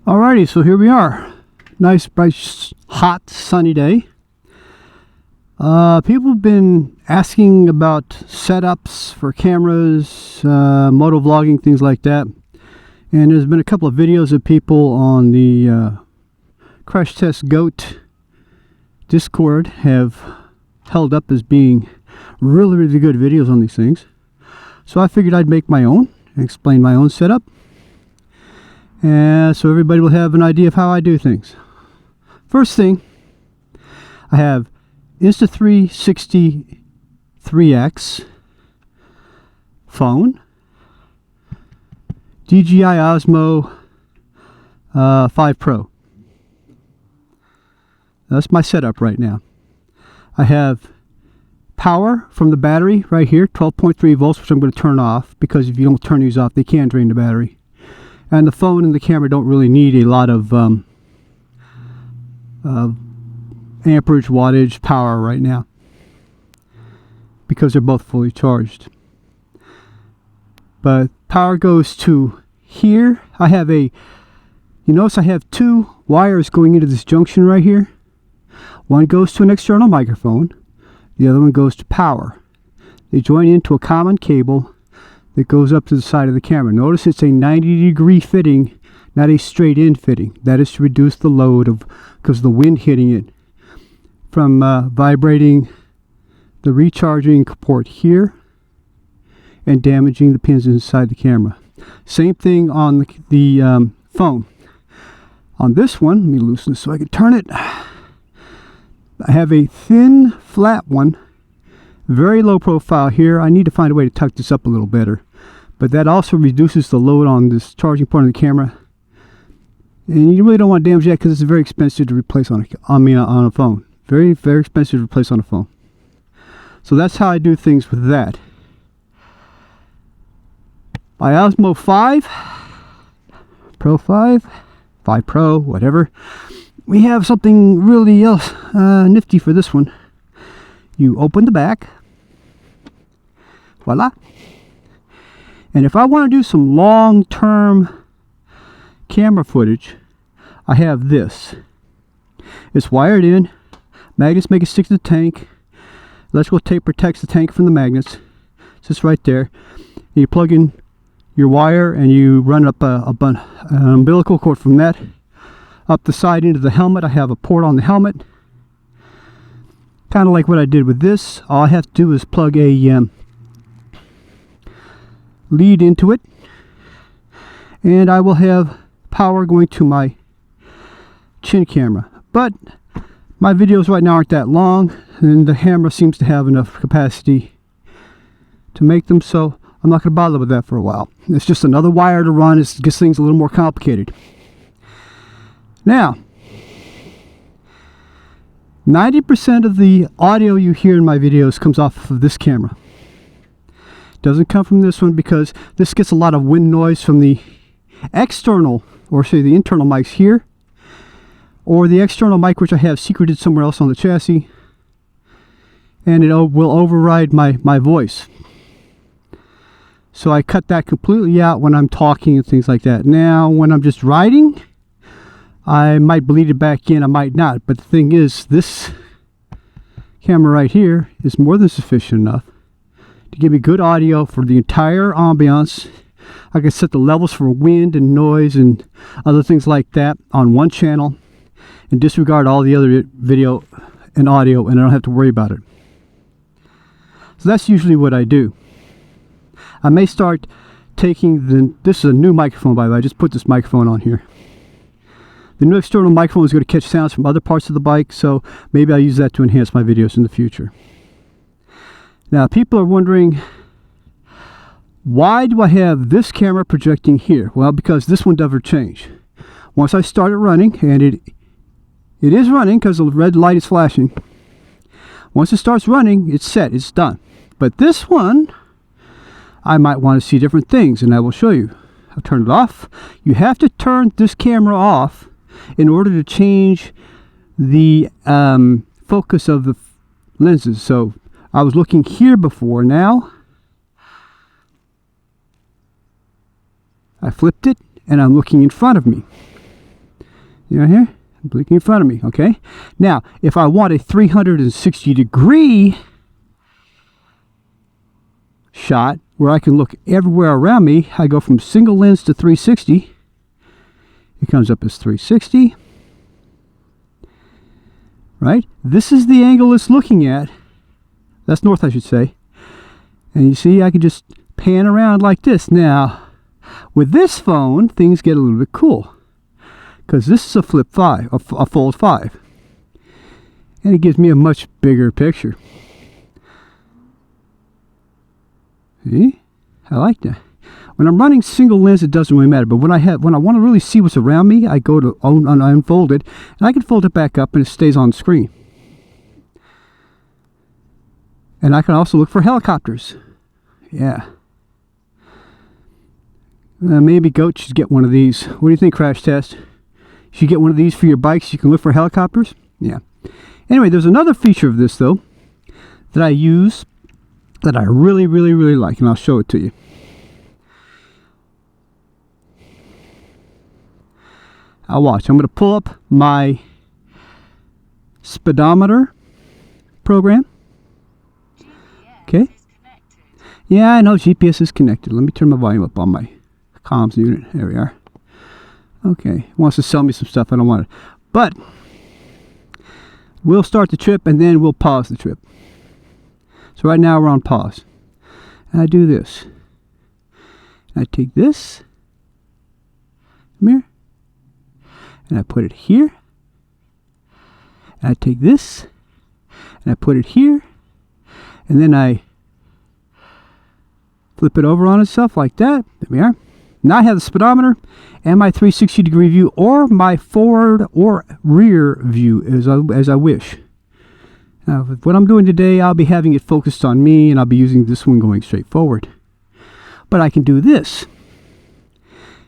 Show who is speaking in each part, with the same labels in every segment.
Speaker 1: Alrighty, so here we are. Nice, bright, hot, sunny day. People have been asking about setups for cameras, MotoVlogging, things like that. And there's been a couple of videos of people on the Crash Test Goat Discord have held up as being really good videos on these things. So I figured I'd make my own and explain my own setup. And so everybody will have an idea of how I do things. First thing, I have Insta360 3X phone, DJI Osmo 5 Pro. That's my setup right now. I have power from the battery right here, 12.3 volts, which I'm going to turn off, because if you don't turn these off, they can drain the battery. And the phone and the camera don't really need a lot of amperage, wattage, power right now, because they're both fully charged. But power goes to here. I have you notice I have two wires going into this junction right here. One goes to an external microphone, the other one goes to power. They join into a common cable that goes up to the side of the camera. Notice it's a 90-degree fitting, not a straight-in fitting. That is to reduce the load because of the wind hitting it from vibrating the recharging port here and damaging the pins inside the camera. Same thing on the phone. On this one, let me loosen this so I can turn it. I have a thin, flat one, very low profile here. I need to find a way to tuck this up a little better. But that also reduces the load on this charging part of the camera. And you really don't want to damage that because it's very expensive to replace on a phone. Very expensive to replace on a phone. So that's how I do things with that. My Osmo 5 Pro 5 Pro, whatever. We have something really else nifty for this one. You open the back. Voila. And if I want to do some long-term camera footage, I have this. It's wired in. Magnets make it stick to the tank. Electrical tape protects the tank from the magnets. It's just right there. And you plug in your wire and you run up an umbilical cord from that up the side into the helmet. I have a port on the helmet. Kind of like what I did with this. All I have to do is plug a lead into it, and I will have power going to my chin camera. But my videos right now aren't that long, and the camera seems to have enough capacity to make them, so I'm not going to bother with that for a while. It's just another wire to run. It gets things a little more complicated. Now, 90% of the audio you hear in my videos comes off of this camera. Doesn't come from this one because this gets a lot of wind noise from the external, or say the internal mics here, or the external mic which I have secreted somewhere else on the chassis, and it will override my voice. So I cut that completely out when I'm talking and things like that. Now when I'm just riding, I might bleed it back in, I might not. But the thing is, this camera right here is more than sufficient enough to give me good audio for the entire ambiance. I can set the levels for wind and noise and other things like that on one channel and disregard all the other video and audio, and I don't have to worry about it. So that's usually what I do. I may start taking this is a new microphone, by the way. I just put this microphone on here. The new external microphone is going to catch sounds from other parts of the bike, so maybe I'll use that to enhance my videos in the future. Now, people are wondering, why do I have this camera projecting here? Well, because this one doesn't change. Once I start it running, and it is running because the red light is flashing. Once it starts running, it's set, it's done. But this one, I might want to see different things, and I will show you. I'll turn it off. You have to turn this camera off in order to change the focus of the lenses. So I was looking here before. Now I flipped it and I'm looking in front of me. You know here? Blinking in front of me, okay? Now, if I want a 360 degree shot where I can look everywhere around me, I go from single lens to 360. It comes up as 360. Right? This is the angle it's looking at. That's north, I should say. And you see, I can just pan around like this. Now, with this phone, things get a little bit cool. Because this is a flip 5, a fold 5. And it gives me a much bigger picture. See? I like that. When I'm running single lens, it doesn't really matter. But when I want to really see what's around me, I go to unfold it, and I can fold it back up, and it stays on screen. And I can also look for helicopters. Yeah. Maybe Goat should get one of these. What do you think, Crash Test? You should get one of these for your bikes. You can look for helicopters. Yeah. Anyway, there's another feature of this, though, that I use that I really, really, really like, and I'll show it to you. I'll watch. I'm going to pull up my speedometer program. Okay. Yeah, I know GPS is connected. Let me turn my volume up on my comms unit. There we are. Okay. It wants to sell me some stuff. I don't want it. But we'll start the trip and then we'll pause the trip. So right now we're on pause. And I do this. I take this. Come here. And I put it here. And I take this. And I put it here. And then I flip it over on itself like that. There we are. Now I have the speedometer and my 360 degree view, or my forward or rear view as I wish. Now, with what I'm doing today, I'll be having it focused on me, and I'll be using this one going straight forward. But I can do this.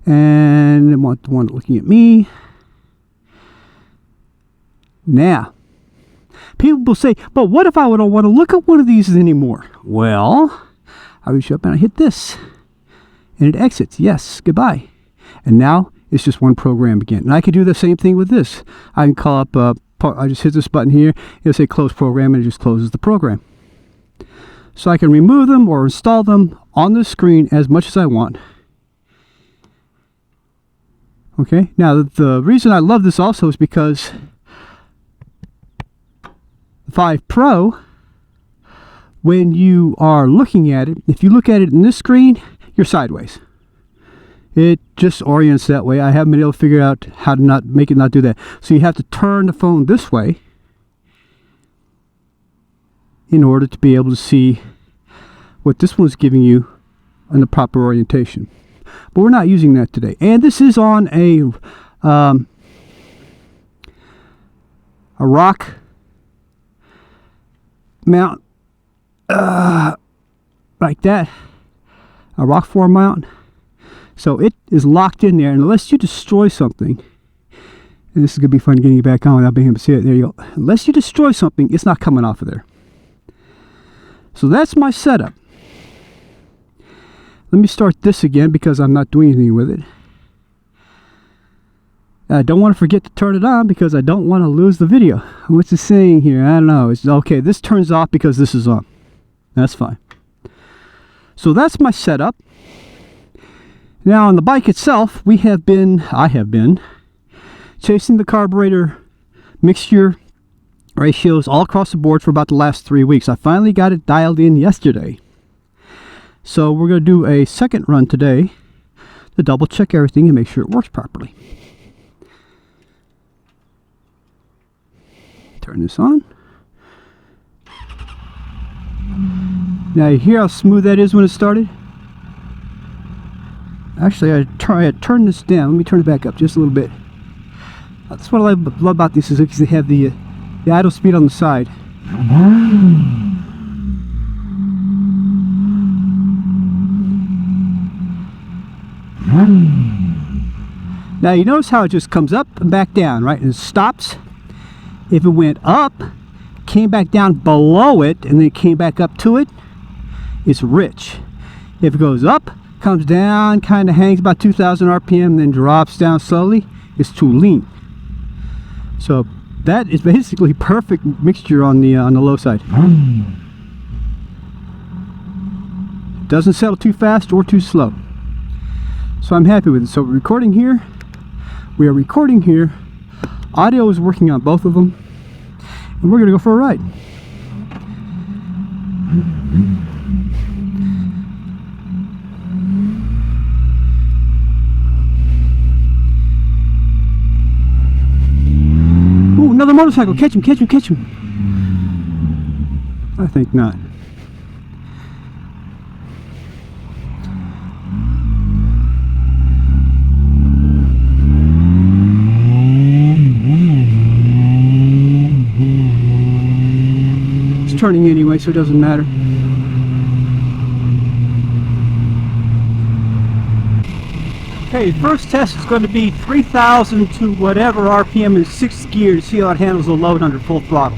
Speaker 1: And I want the one looking at me. Now, people will say, but what if I don't want to look at one of these anymore? Well, I reach up and I hit this. And it exits. Yes, goodbye. And now it's just one program again. And I can do the same thing with this. I can call up, I just hit this button here. It'll say close program, and it just closes the program. So I can remove them or install them on the screen as much as I want. Okay, now the reason I love this also is because the 5 Pro, when you are looking at it, if you look at it in this screen, you're sideways. It just orients that way. I haven't been able to figure out how to not make it not do that. So you have to turn the phone this way in order to be able to see what this one's giving you in the proper orientation. But we're not using that today. And this is on a rock mount, like that, a rock form mount. So it is locked in there, and unless you destroy something, and this is going to be fun getting it back on without being able to see it. There you go. Unless you destroy something, it's not coming off of there. So that's my setup. Let me start this again because I'm not doing anything with it. I don't want to forget to turn it on because I don't want to lose the video. What's it saying here? I don't know. It's okay. This turns off because this is on. That's fine. So that's my setup. Now on the bike itself, I have been chasing the carburetor mixture ratios all across the board for about the last 3 weeks. I finally got it dialed in yesterday. So we're going to do a second run today to double check everything and make sure it works properly. Turn this on. Now you hear how smooth that is when it started? Actually, I turned this down. Let me turn it back up just a little bit. That's what I love about this, is because they have the idle speed on the side. Now you notice how it just comes up and back down, right? And it stops. If it went up, came back down below it, and then came back up to it, it's rich. If it goes up, comes down, kind of hangs about 2,000 RPM, then drops down slowly, it's too lean. So that is basically perfect mixture on the low side. Doesn't settle too fast or too slow. So I'm happy with it. So we're recording here. We are recording here. Audio is working on both of them. And we're going to go for a ride. Ooh, another motorcycle. Catch him, catch him, catch him. I think not. It's turning anyway, so it doesn't matter. Okay, first test is going to be 3,000 to whatever RPM in 6th gear to see how it handles the load under full throttle.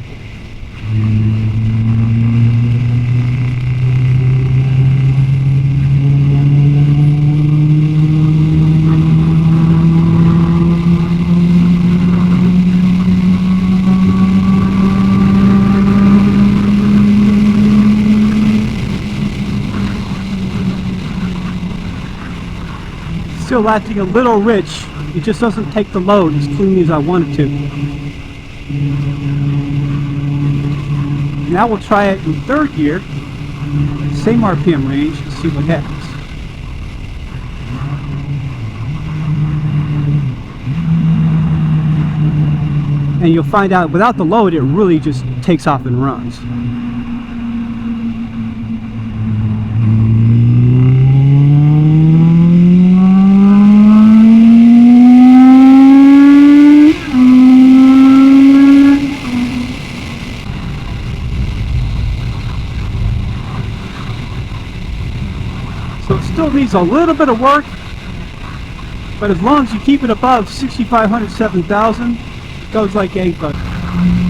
Speaker 1: Still acting a little rich. It just doesn't take the load as cleanly as I want it to. Now we'll try it in 3rd gear, same RPM range, and see what happens. And you'll find out without the load it really just takes off and runs. So it still needs a little bit of work, but as long as you keep it above 6,500, 7,000, it goes like gangbusters.